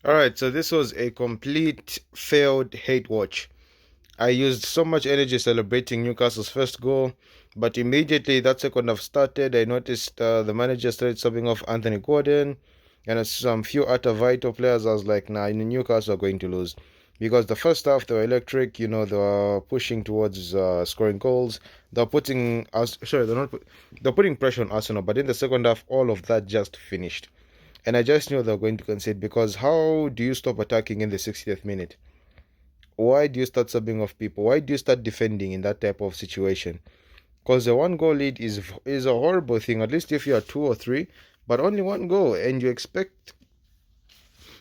All right, so this was a complete failed hate watch. I used so much energy celebrating Newcastle's first goal, but immediately that second half started, I noticed the manager started subbing off Anthony Gordon and some few other vital players. I was like, nah, Newcastle are going to lose. Because the first half they were electric, they were pushing towards scoring goals. They're putting us, sorry, they're putting pressure on Arsenal. But in the second half, all of that just finished. And I just knew they were going to concede because how do you stop attacking in the 60th minute? Why do you start subbing off people? Why do you start defending in that type of situation? Because the one goal lead is a horrible thing. At least if you are two or three, but only one goal, and you expect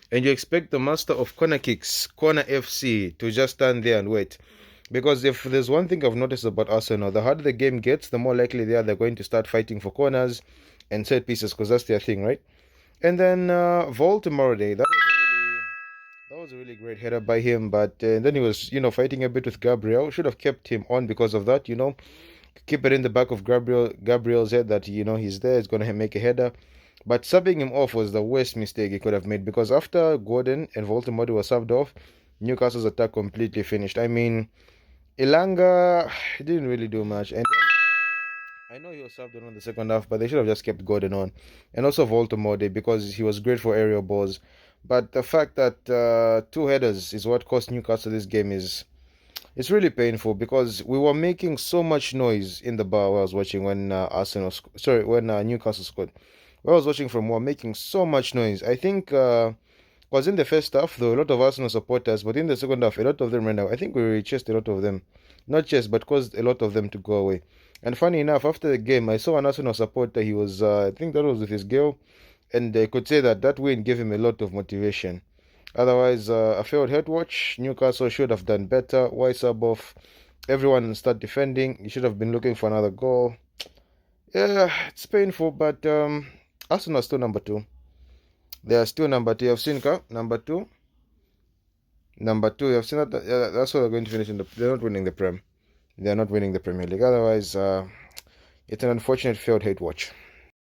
the master of corner kicks, corner FC, to just stand there and wait. Because if there's one thing I've noticed about Arsenal, the harder the game gets, the more likely they're going to start fighting for corners and set pieces, because that's their thing, right? And then Voldemort Day, that was a really great header by him, but then he was, fighting a bit with Gabriel. Should have kept him on because of that, keep it in the back of Gabriel's head that he's there, he's gonna make a header. But subbing him off was the worst mistake he could have made because after Gordon and Voldemort were subbed off, Newcastle's attack completely finished. I mean, Ilanga didn't really do much, and I know he was subbed on the second half, but they should have just kept Gordon on. And also Voltemode because he was great for aerial balls. But the fact that two headers is what cost Newcastle this game is it's really painful because we were making so much noise in the bar where I was watching when when Newcastle scored. Where I was watching from, we were making so much noise. I think was in the first half, there were a lot of Arsenal supporters, but in the second half, a lot of them ran out. I think we chased a lot of them. Not chased, but caused a lot of them to go away. And funny enough, after the game, I saw an Arsenal supporter. He was, I think that was with his girl, and I could say that win gave him a lot of motivation. Otherwise, a failed head watch. Newcastle should have done better. Why sub off? Everyone start defending. You should have been looking for another goal. Yeah, it's painful, but Arsenal are still number two. They are still number two. You have seen number two. Number two, you have seen that. That's what they're going to finish in the. They're not winning the Prem. They're not winning the Premier League. Otherwise, it's an unfortunate failed hate watch.